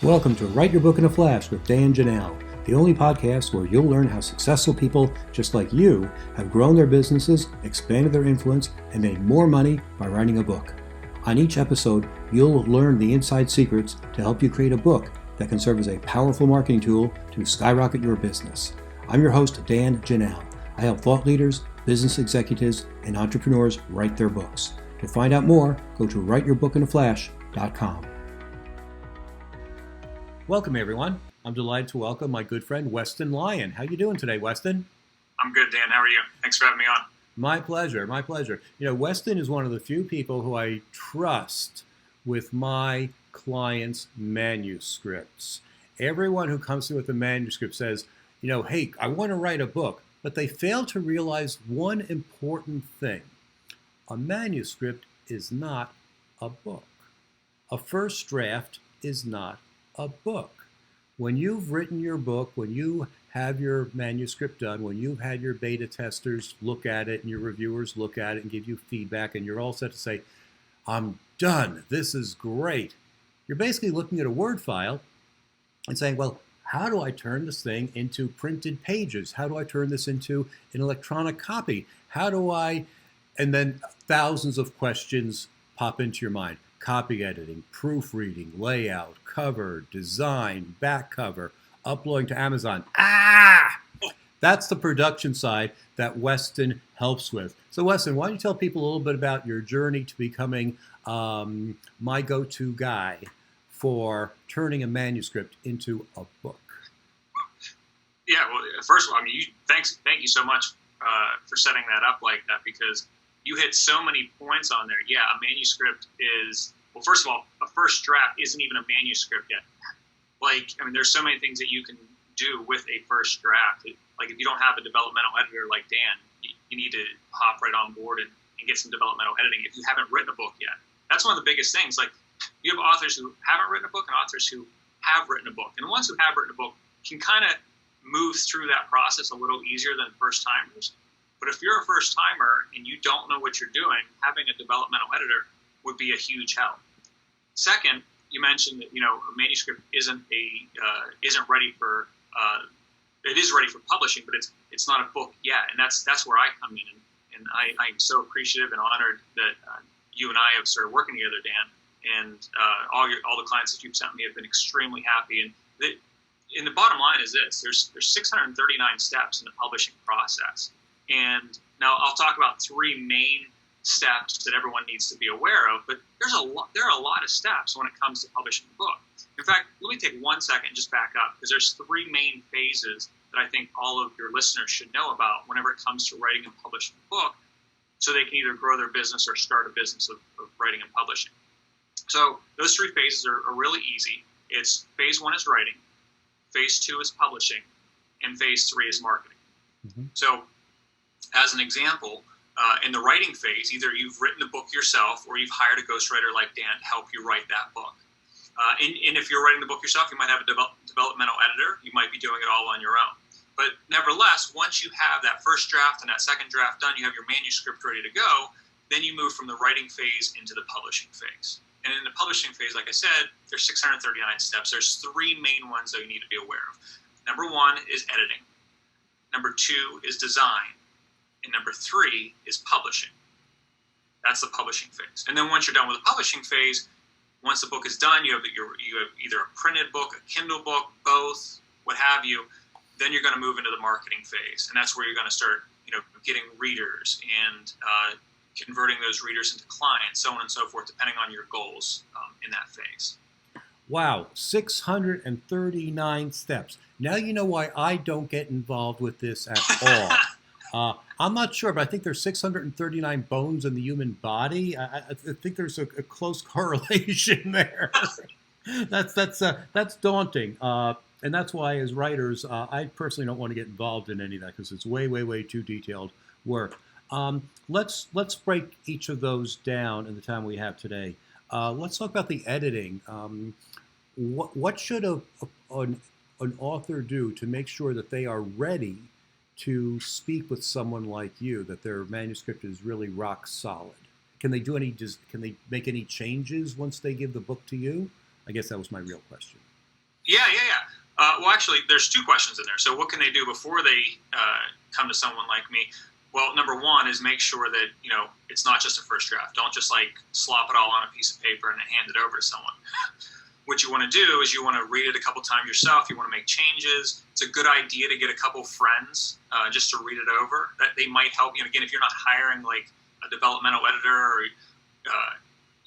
Welcome to Write Your Book in a Flash with Dan Janal, the only podcast where you'll learn how successful people just like you have grown their businesses, expanded their influence, and made more money by writing a book. On each episode, you'll learn the inside secrets to help you create a book that can serve as a powerful marketing tool to skyrocket your business. I'm your host, Dan Janal. I help thought leaders, business executives, and entrepreneurs write their books. To find out more, go to writeyourbookinaflash.com. Welcome, everyone. I'm delighted to welcome my good friend, Weston Lyon. How you doing today, Weston? I'm good, Dan. How are you? Thanks for having me on. My pleasure, my pleasure. You know, Weston is one of the few people who I trust with my clients' manuscripts. Everyone who comes to me with a manuscript says, you know, hey, I want to write a book, but they fail to realize one important thing. A manuscript is not a book. A first draft is not a book. When you've written your book, when you have your manuscript done, when you've had your beta testers look at it and your reviewers look at it and give you feedback and you're all set to say, I'm done, this is great. You're basically looking at a Word file and saying, well, how do I turn this thing into printed pages? How do I turn this into an electronic copy? How do I, and then thousands of questions pop into your mind. Copy editing, proofreading, layout, cover, design, back cover, uploading to Amazon. That's the production side that Weston helps with. So Weston, why don't you tell people a little bit about your journey to becoming my go-to guy for turning a manuscript into a book? Yeah, well, first of all, I mean, thank you so much for setting that up like that, because you hit so many points on there. Yeah, a manuscript is, well, first of all, a first draft isn't even a manuscript yet. Like, I mean, there's so many things that you can do with a first draft. Like, if you don't have a developmental editor like Dan, you need to hop right on board and get some developmental editing if you haven't written a book yet. That's one of the biggest things. Like, you have authors who haven't written a book and authors who have written a book. And the ones who have written a book can kind of move through that process a little easier than first-timers. But if you're a first-timer and you don't know what you're doing, having a developmental editor would be a huge help. Second, you mentioned that, you know, a manuscript isn't ready for it is ready for publishing, but it's not a book yet, and that's where I come in, and I'm so appreciative and honored that you and I have started working together, Dan, and all the clients that you've sent me have been extremely happy. And the bottom line is this: there's 639 steps in the publishing process. And now I'll talk about three main steps that everyone needs to be aware of, but there are a lot of steps when it comes to publishing a book. In fact, let me take 1 second and just back up, because there's three main phases that I think all of your listeners should know about whenever it comes to writing and publishing a book, so they can either grow their business or start a business of writing and publishing. So those three phases are really easy. It's phase one is writing, phase two is publishing, and phase three is marketing. Mm-hmm. So as an example, in the writing phase, either you've written the book yourself or you've hired a ghostwriter like Dan to help you write that book. And if you're writing the book yourself, you might have a developmental editor. You might be doing it all on your own. But nevertheless, once you have that first draft and that second draft done, you have your manuscript ready to go, then you move from the writing phase into the publishing phase. And in the publishing phase, like I said, there's 639 steps. There's three main ones that you need to be aware of. Number one is editing. Number two is design. And number three is publishing. That's the publishing phase. And then once you're done with the publishing phase, once the book is done, you have either a printed book, a Kindle book, both, what have you. Then you're going to move into the marketing phase, and that's where you're going to start, you know, getting readers and converting those readers into clients, so on and so forth, depending on your goals in that phase. Wow, 639 steps. Now you know why I don't get involved with this at all. I'm not sure, but I think there's 639 bones in the human body. I think there's a close correlation there. That's daunting, and that's why, as writers, I personally don't want to get involved in any of that because it's way too detailed work. Let's break each of those down in the time we have today. Let's talk about the editing. What should an author do to make sure that they are ready to speak with someone like you, that their manuscript is really rock solid? Can they make any changes once they give the book to you? I guess that was my real question. Well, actually, there's two questions in there. So what can they do before they come to someone like me? Well, number one is make sure that, it's not just a first draft. Don't just slop it all on a piece of paper and hand it over to someone. What you want to do is you want to read it a couple times yourself. You want to make changes. It's a good idea to get a couple friends just to read it over. That they might help you. And again, if you're not hiring a developmental editor, or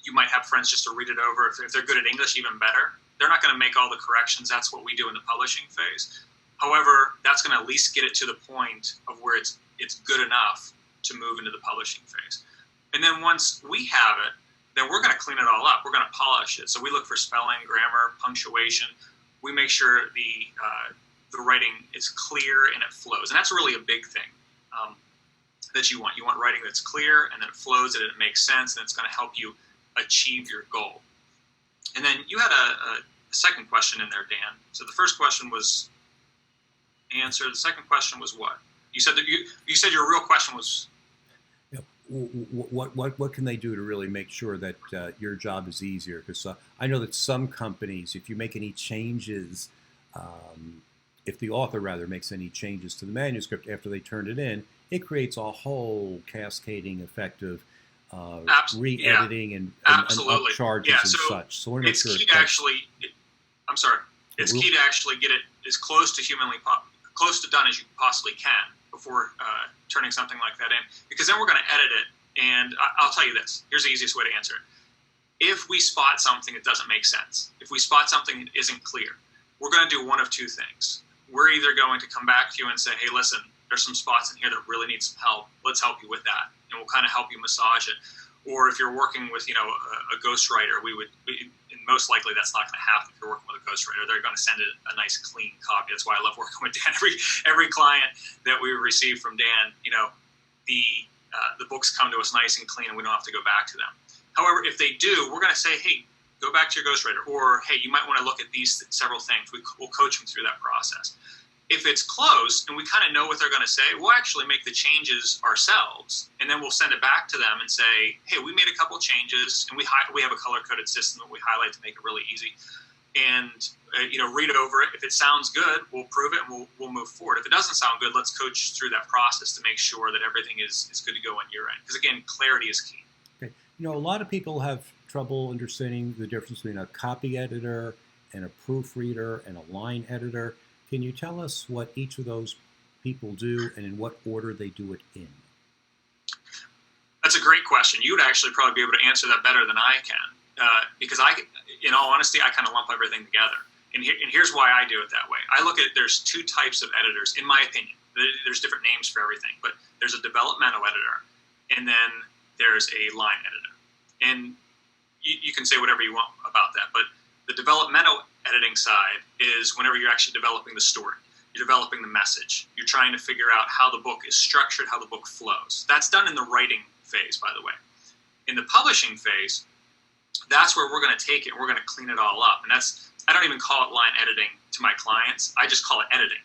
you might have friends just to read it over. If they're good at English, even better. They're not going to make all the corrections. That's what we do in the publishing phase. However, that's going to at least get it to the point of where it's good enough to move into the publishing phase. And then once we have it, then we're going to clean it all up. We're going to polish it. So we look for spelling, grammar, punctuation. We make sure the writing is clear and it flows. And that's really a big thing that you want. You want writing that's clear and that it flows, and it makes sense, and it's going to help you achieve your goal. And then you had a second question in there, Dan. So the first question was answered. The second question was what? You said that you said your real question was. What can they do to really make sure that your job is easier? Because I know that some companies, if you make any changes, if the author rather makes any changes to the manuscript after they turned it in, it creates a whole cascading effect of re-editing and upcharges and such. So we're it's key to actually. I'm sorry. It's key to actually get it as close to done as you possibly can before turning something like that in, because then we're going to edit it. And I'll tell you this. Here's the easiest way to answer it. If we spot something that doesn't make sense, if we spot something that isn't clear, we're going to do one of two things. We're either going to come back to you and say, hey, listen, there's some spots in here that really need some help. Let's help you with that. And we'll kind of help you massage it. Or if you're working with, a ghostwriter, and most likely that's not going to happen if you're working with a ghostwriter. They're going to send a nice, clean copy. That's why I love working with Dan. Every client that we receive from Dan, the books come to us nice and clean, and we don't have to go back to them. However, if they do, we're going to say, hey, go back to your ghostwriter, or hey, you might want to look at these several things. We'll coach them through that process. If it's close and we kind of know what they're going to say, we'll actually make the changes ourselves, and then we'll send it back to them and say, hey, we made a couple changes, and we have a color-coded system that we highlight to make it really easy. And, read over it. If it sounds good, we'll prove it, and we'll move forward. If it doesn't sound good, let's coach through that process to make sure that everything is good to go on your end. Because, again, clarity is key. Okay. A lot of people have trouble understanding the difference between a copy editor and a proofreader and a line editor. Can you tell us what each of those people do and in what order they do it in? That's a great question. You would actually probably be able to answer that better than I can, because in all honesty, I kind of lump everything together. And here's why I do it that way. I look at there's two types of editors, in my opinion. There's different names for everything, but there's a developmental editor, and then there's a line editor. And you can say whatever you want about that, but the developmental editing side is whenever you're actually developing the story. You're developing the message. You're trying to figure out how the book is structured, how the book flows. That's done in the writing phase, by the way. In the publishing phase, that's where we're going to take it and we're going to clean it all up. And I don't even call it line editing to my clients. I just call it editing.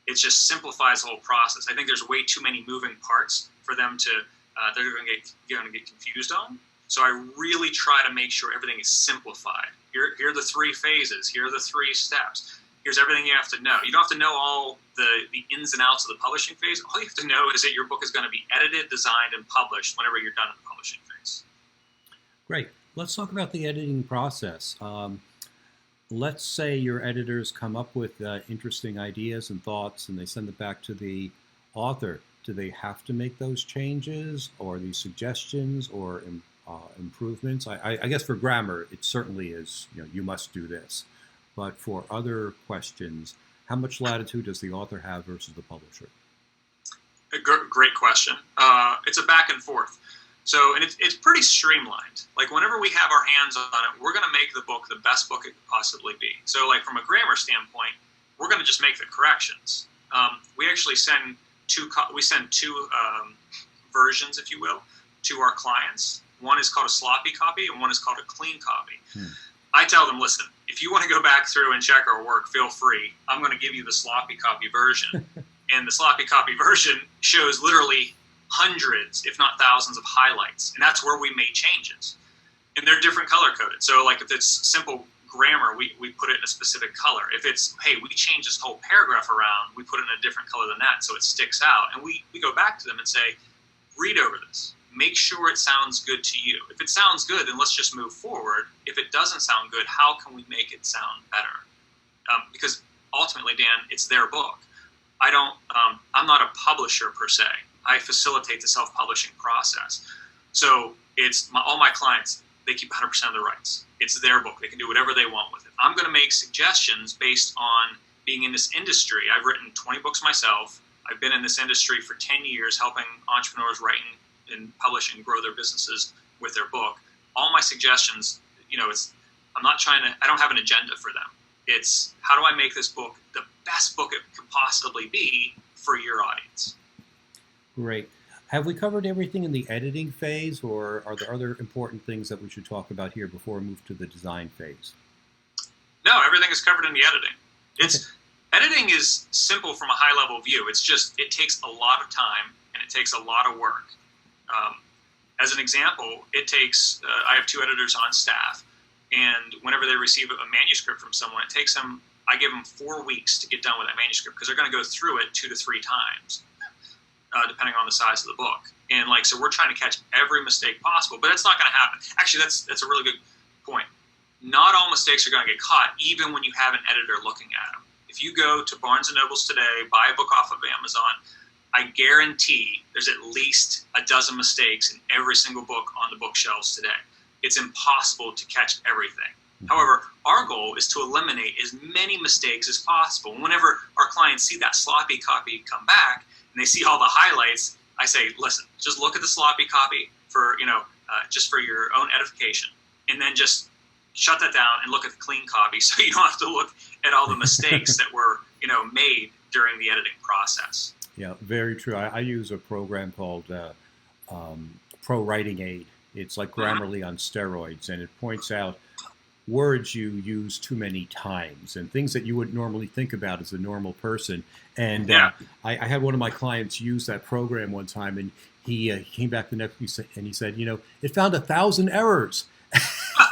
It just simplifies the whole process. I think there's way too many moving parts for them to, they're going to get confused on. So I really try to make sure everything is simplified. Here are the three phases. Here are the three steps. Here's everything you have to know. You don't have to know all the ins and outs of the publishing phase. All you have to know is that your book is going to be edited, designed, and published whenever you're done in the publishing phase. Great. Let's talk about the editing process. Let's say your editors come up with interesting ideas and thoughts, and they send it back to the author. Do they have to make those changes, or these suggestions, or improvements? I guess for grammar, it certainly is, you must do this. But for other questions, how much latitude does the author have versus the publisher? A great question. It's a back and forth. So, and it's pretty streamlined. Like whenever we have our hands on it, we're going to make the book the best book it could possibly be. So like from a grammar standpoint, we're going to just make the corrections. We actually send two versions, if you will, to our clients. One is called a sloppy copy and one is called a clean copy. I tell them, listen, if you want to go back through and check our work, feel free. I'm going to give you the sloppy copy version. And the sloppy copy version shows literally hundreds, if not thousands, of highlights. And that's where we made changes. And they're different color coded. So like if it's simple grammar, we put it in a specific color. If it's, hey, we change this whole paragraph around, we put it in a different color than that so it sticks out. And we go back to them and say, read over this. Make sure it sounds good to you. If it sounds good, then let's just move forward. If it doesn't sound good, how can we make it sound better? Because ultimately, Dan, it's their book. I'm not a publisher per se. I facilitate the self-publishing process. So all my clients, they keep 100% of the rights. It's their book. They can do whatever they want with it. I'm going to make suggestions based on being in this industry. I've written 20 books myself. I've been in this industry for 10 years, helping entrepreneurs write and publish and grow their businesses with their book. All my suggestions, I don't have an agenda for them. It's how do I make this book the best book it could possibly be for your audience? Great. Have we covered everything in the editing phase, or are there other important things that we should talk about here before we move to the design phase? No, everything is covered in the editing. Editing is simple from a high-level view. It's just it takes a lot of time and it takes a lot of work. As an example, it takes I have 2 editors on staff, and whenever they receive a manuscript from someone, I give them 4 weeks to get done with that manuscript because they're going to go through it 2 to 3 times. Depending on the size of the book. And so we're trying to catch every mistake possible, but it's not going to happen. Actually, that's a really good point. Not all mistakes are going to get caught, even when you have an editor looking at them. If you go to Barnes & Nobles today, buy a book off of Amazon, I guarantee there's at least a dozen mistakes in every single book on the bookshelves today. It's impossible to catch everything. However, our goal is to eliminate as many mistakes as possible. Whenever our clients see that sloppy copy come back, and they see all the highlights, I say, listen, just look at the sloppy copy for, just for your own edification. And then just shut that down and look at the clean copy so you don't have to look at all the mistakes that were, made during the editing process. Yeah, very true. I use a program called Pro Writing Aid. It's like Grammarly on steroids, and it points out words you use too many times and things that you wouldn't normally think about as a normal person. And I had one of my clients use that program one time, and he came back the next week and he said, it found 1,000 errors.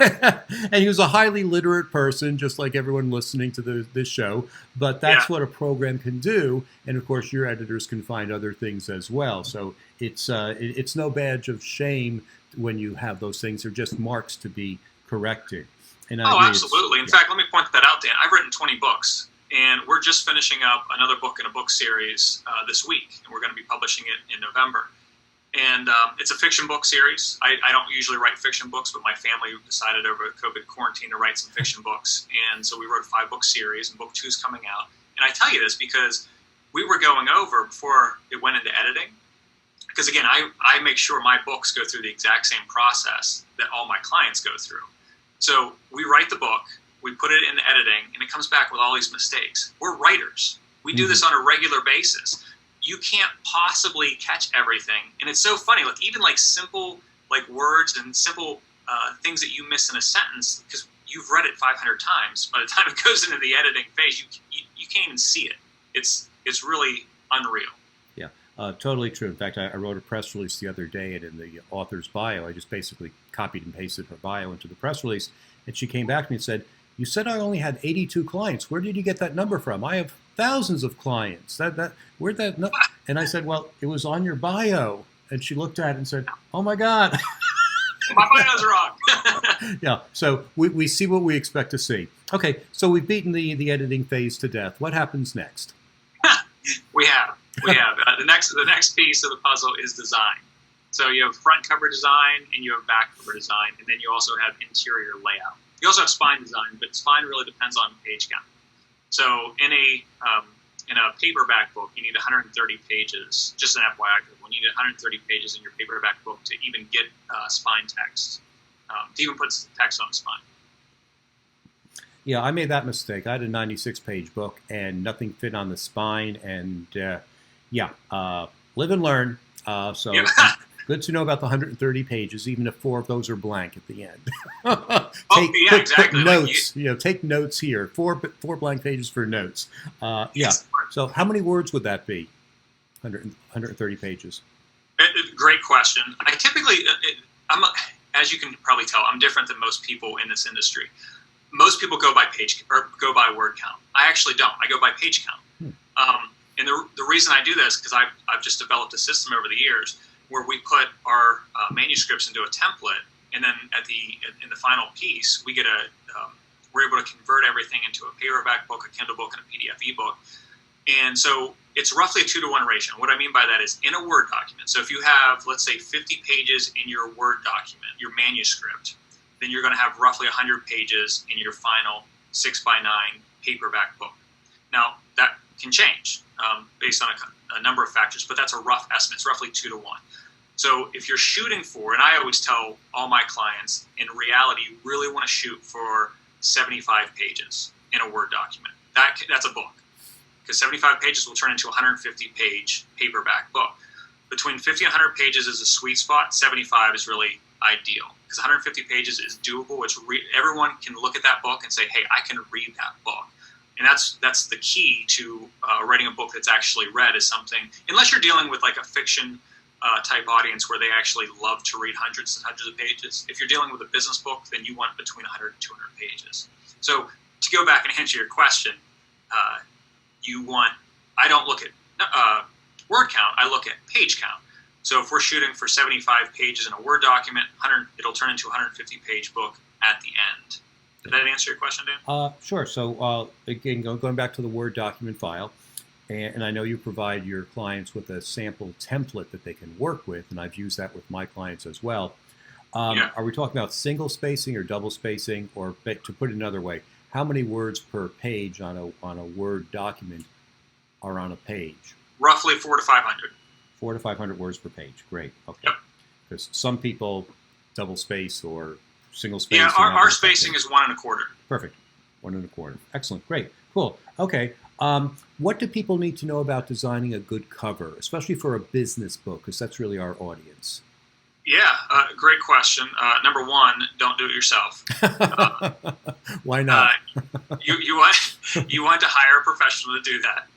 And he was a highly literate person, just like everyone listening to this show. But that's what a program can do. And of course, your editors can find other things as well. So it's no badge of shame when you have those things. They're just marks to be corrected. And absolutely. In fact, let me point that out, Dan. I've written 20 books, and we're just finishing up another book in a book series this week, and we're going to be publishing it in November. And it's a fiction book series. I don't usually write fiction books, but my family decided over COVID quarantine to write some fiction books, and so we wrote a 5-book series, and book 2 is coming out. And I tell you this because we were going over before it went into editing, because again, I make sure my books go through the exact same process that all my clients go through. So we write the book, we put it in editing, and it comes back with all these mistakes. We're writers. We do this on a regular basis. You can't possibly catch everything. And it's so funny, even simple words and simple things that you miss in a sentence, because you've read it 500 times. By the time it goes into the editing phase, you can't even see it. It's really unreal. Yeah, totally true. In fact, I wrote a press release the other day, and in the author's bio, I just basically copied and pasted her bio into the press release, and she came back to me and said, "You said I only had 82 clients. Where did you get that number from? I have thousands of clients. Where'd that?" And I said, "Well, it was on your bio." And she looked at it and said, "Oh my God." My bio's wrong. Yeah, so we see what we expect to see. Okay, so we've beaten the editing phase to death. What happens next? We have. The next piece of the puzzle is design. So you have front cover design and you have back cover design, and then you also have interior layout. You also have spine design, but spine really depends on page count. So in a paperback book, you need 130 pages. Just an FYI, you need 130 pages in your paperback book to even get spine text, to even put text on the spine. Yeah, I made that mistake. I had a 96-page book, and nothing fit on the spine. And live and learn. Good to know about the 130 pages, even if 4 of those are blank at the end. Exactly. Take notes. Take notes here. 4 blank pages for notes. So how many words would that be? 130 pages. Great question. I typically, as you can probably tell, I'm different than most people in this industry. most people go by page or go by word count. I actually don't. I go by page count. And the reason I do this is because I've just developed a system over the years where we put our manuscripts into a template, and then in the final piece we get we're able to convert everything into a paperback book, a Kindle book, and a PDF ebook. And so it's roughly a 2-to-1 ratio. What I mean by that is in a Word document. So if you have, let's say, 50 pages in your Word document, your manuscript, then you're going to have roughly 100 pages in your final 6x9 paperback book. Now, that can change based on a number of factors, but that's a rough estimate. It's roughly 2-to-1. So if you're shooting for, and I always tell all my clients, in reality, you really want to shoot for 75 pages in a Word document. That's a book, because 75 pages will turn into a 150-page paperback book. Between 50 and 100 pages is a sweet spot. 75 is really ideal, because 150 pages is doable. Everyone can look at that book and say, hey, I can read that book. And that's the key to writing a book that's actually read, is something, unless you're dealing with like a fiction type audience where they actually love to read hundreds and hundreds of pages. If you're dealing with a business book, then you want between 100 and 200 pages. So to go back and answer your question, I don't look at word count, I look at page count. So if we're shooting for 75 pages in a Word document, it'll turn into a 150-page book at the end. Did that answer your question, Dan? Sure. So again, going back to the Word document file, and I know you provide your clients with a sample template that they can work with, and I've used that with my clients as well. Are we talking about single spacing or double spacing, or to put it another way, how many words per page on a Word document are on a page? Roughly 400 to 500. 400 to 500 words per page. Great. Okay. Yep. Because some people double space or single space. Yeah, our spacing is 1 1/4. Perfect. 1 1/4. Excellent. Great. Cool. Okay. What do people need to know about designing a good cover, especially for a business book, because that's really our audience? Yeah, great question. Number one, don't do it yourself. Why not? You want to hire a professional to do that.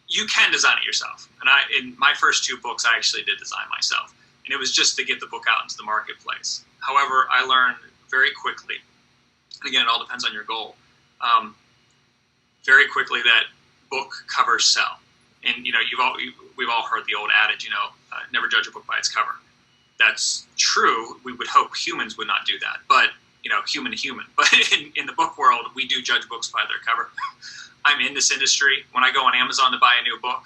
You can design it yourself. And in my first 2 books, I actually did design myself. And it was just to get the book out into the marketplace. However, I learned very quickly, and again, it all depends on your goal, very quickly that book covers sell. And, we've all heard the old adage, never judge a book by its cover. That's true. We would hope humans would not do that. But, human to human. But in the book world, we do judge books by their cover. I'm in this industry. When I go on Amazon to buy a new book,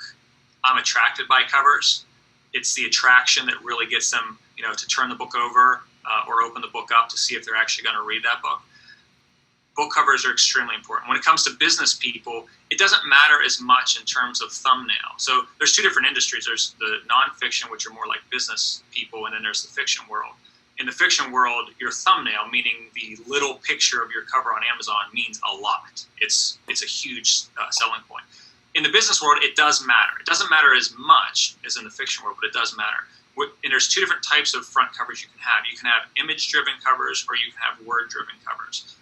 I'm attracted by covers. It's the attraction that really gets them, to turn the book over or open the book up to see if they're actually going to read that book. Book covers are extremely important. When it comes to business people, it doesn't matter as much in terms of thumbnail. So there's 2 different industries. There's the nonfiction, which are more like business people, and then there's the fiction world. In the fiction world, your thumbnail, meaning the little picture of your cover on Amazon, means a lot. It's a huge selling point. In the business world, it does matter. It doesn't matter as much as in the fiction world, but it does matter. And there's 2 different types of front covers you can have. You can have image-driven covers, or you can have word-driven covers.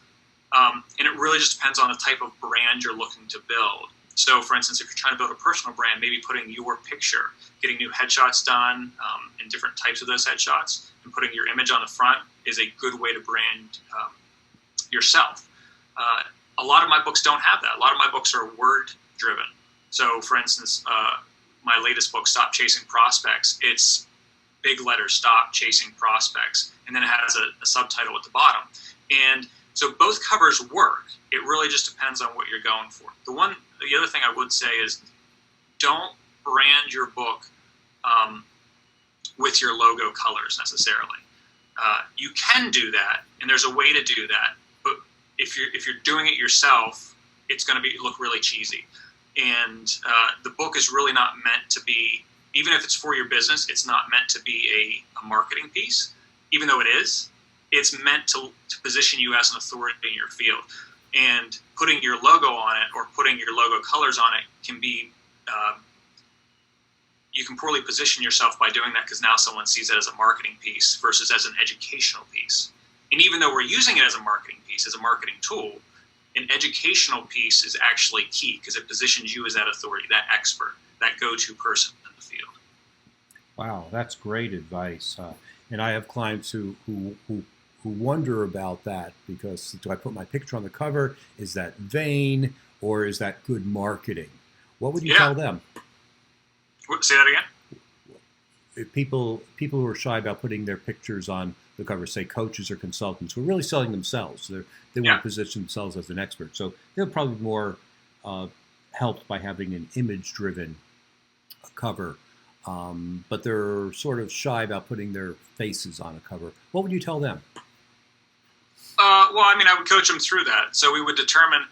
And it really just depends on the type of brand you're looking to build. So, for instance, if you're trying to build a personal brand, maybe putting your picture, getting new headshots done, and different types of those headshots, and putting your image on the front is a good way to brand yourself. A lot of my books don't have that. A lot of my books are word-driven. So, for instance, my latest book, Stop Chasing Prospects, it's big letters, Stop Chasing Prospects, and then it has a subtitle at the bottom. And so both covers work. It really just depends on what you're going for. The other thing I would say is, don't brand your book with your logo colors necessarily. You can do that, and there's a way to do that. But if you're doing it yourself, it's going to look really cheesy. And the book is really not meant to be, even if it's for your business, it's not meant to be a marketing piece, even though it is. It's meant to position you as an authority in your field. And putting your logo on it or putting your logo colors on it can be, you can poorly position yourself by doing that, because now someone sees it as a marketing piece versus as an educational piece. And even though we're using it as a marketing piece, as a marketing tool, an educational piece is actually key, because it positions you as that authority, that expert, that go-to person in the field. Wow, that's great advice. And I have clients who who wonder about that because do I put my picture on the cover? Is that vain or is that good marketing? What would you tell them? Say that again. If people who are shy about putting their pictures on the cover, say coaches or consultants, who are really selling themselves. They want to position themselves as an expert. So they'll probably be more helped by having an image-driven cover. But they're sort of shy about putting their faces on a cover. What would you tell them? Well, I mean, I would coach them through that. So we would determine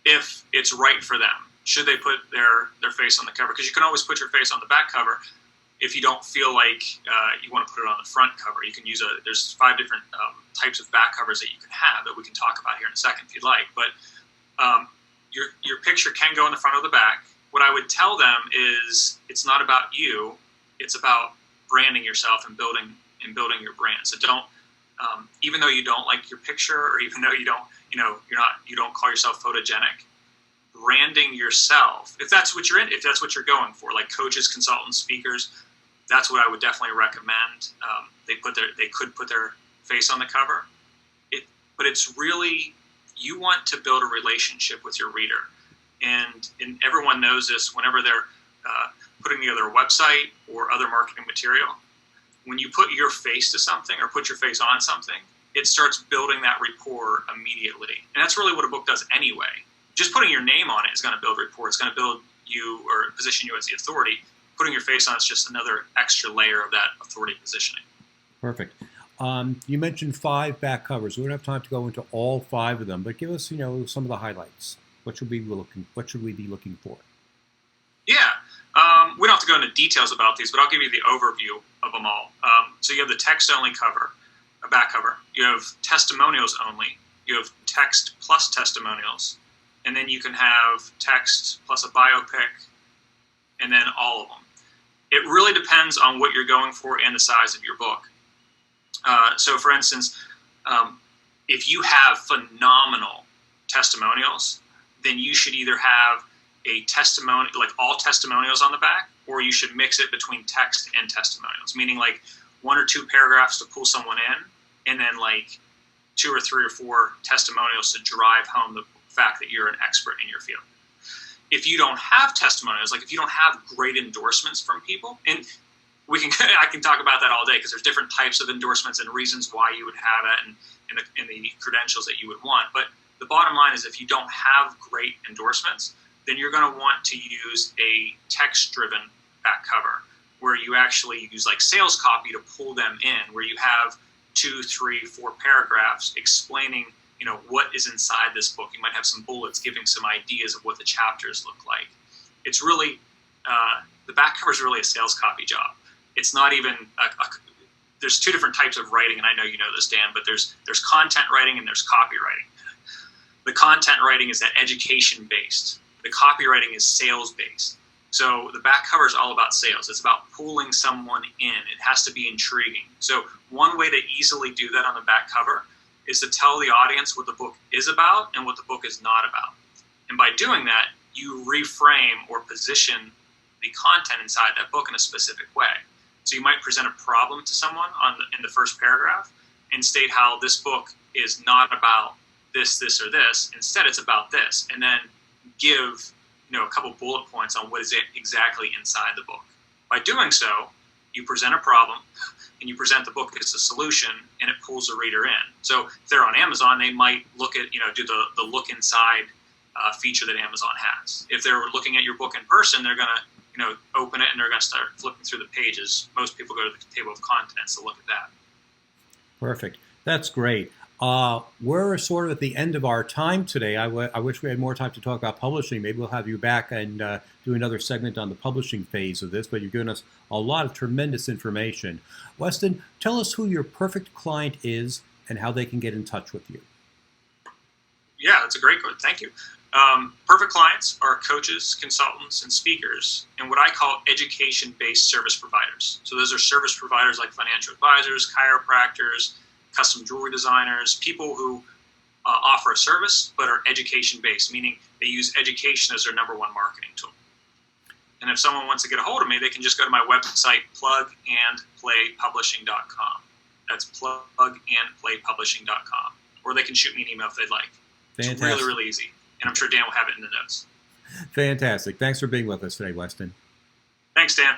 if it's right for them. Should they put their face on the cover? Because you can always put your face on the back cover if you don't feel like you want to put it on the front cover. You can use there's 5 different types of back covers that you can have that we can talk about here in a second if you'd like. But your picture can go in the front or the back. What I would tell them is it's not about you. It's about branding yourself and building your brand. So don't, even though you don't like your picture, or even though you don't call yourself photogenic, branding yourself, if that's what you're going for, like coaches, consultants, speakers, that's what I would definitely recommend. They could put their face on the cover. But it's really, you want to build a relationship with your reader. And everyone knows this whenever they're putting together a website or other marketing material. When you put your face to something or put your face on something, it starts building that rapport immediately. And that's really what a book does anyway. Just putting your name on it is going to build rapport. It's going to build you or position you as the authority. Putting your face on is just another extra layer of that authority positioning. Perfect. You mentioned 5 back covers. We don't have time to go into all 5 of them, but give us, some of the highlights. What should we be looking for? Yeah. We don't have to go into details about these, but I'll give you the overview of them all. So you have the text-only cover, a back cover. You have testimonials only. You have text plus testimonials. And then you can have text plus a biopic, and then all of them. It really depends on what you're going for and the size of your book. So, for instance, if you have phenomenal testimonials, then you should either have a testimony, like all testimonials on the back, or you should mix it between text and testimonials, meaning like 1 or 2 paragraphs to pull someone in, and then like 2 or 3 or 4 testimonials to drive home the fact that you're an expert in your field. If you don't have testimonials, like if you don't have great endorsements from people, and I can talk about that all day because there's different types of endorsements and reasons why you would have it and the credentials that you would want. But the bottom line is if you don't have great endorsements, then you're going to want to use a text-driven back cover where you actually use like sales copy to pull them in, where you have 2, 3, 4 paragraphs explaining what is inside this book. You might have some bullets giving some ideas of what the chapters look like. It's really, the back cover is really a sales copy job. It's not even, there's 2 different types of writing, and I know you know this, Dan, but there's content writing and there's copywriting. The content writing is that education-based. The copywriting is sales-based. So the back cover is all about sales. It's about pulling someone in. It has to be intriguing. So one way to easily do that on the back cover is to tell the audience what the book is about and what the book is not about. And by doing that, you reframe or position the content inside that book in a specific way. So you might present a problem to someone in the first paragraph and state how this book is not about this, this, or this. Instead, it's about this. And then give a couple bullet points on what is exactly inside the book. By doing so, you present a problem and you present the book as a solution, and it pulls the reader in. So if they're on Amazon, they might look at, do the look inside feature that Amazon has. If they're looking at your book in person, they're going to, open it and they're going to start flipping through the pages. Most people go to the table of contents to look at that. Perfect. That's great. We're sort of at the end of our time today. I wish we had more time to talk about publishing. Maybe we'll have you back and do another segment on the publishing phase of this, but you've given us a lot of tremendous information. Weston, tell us who your perfect client is and how they can get in touch with you. Yeah, that's a great question. Thank you. Perfect clients are coaches, consultants, and speakers, and what I call education-based service providers. So those are service providers like financial advisors, chiropractors, custom jewelry designers, people who offer a service but are education-based, meaning they use education as their number one marketing tool. And if someone wants to get a hold of me, they can just go to my website, plugandplaypublishing.com. That's plugandplaypublishing.com. Or they can shoot me an email if they'd like. Fantastic. It's really, really easy. And I'm sure Dan will have it in the notes. Fantastic. Thanks for being with us today, Weston. Thanks, Dan.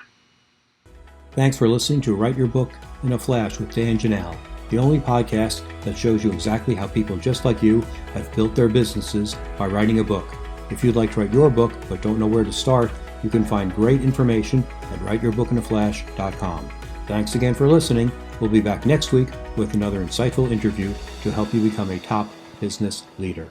Thanks for listening to Write Your Book in a Flash with Dan Janal, the only podcast that shows you exactly how people just like you have built their businesses by writing a book. If you'd like to write your book but don't know where to start, you can find great information at writeyourbookinaflash.com. Thanks again for listening. We'll be back next week with another insightful interview to help you become a top business leader.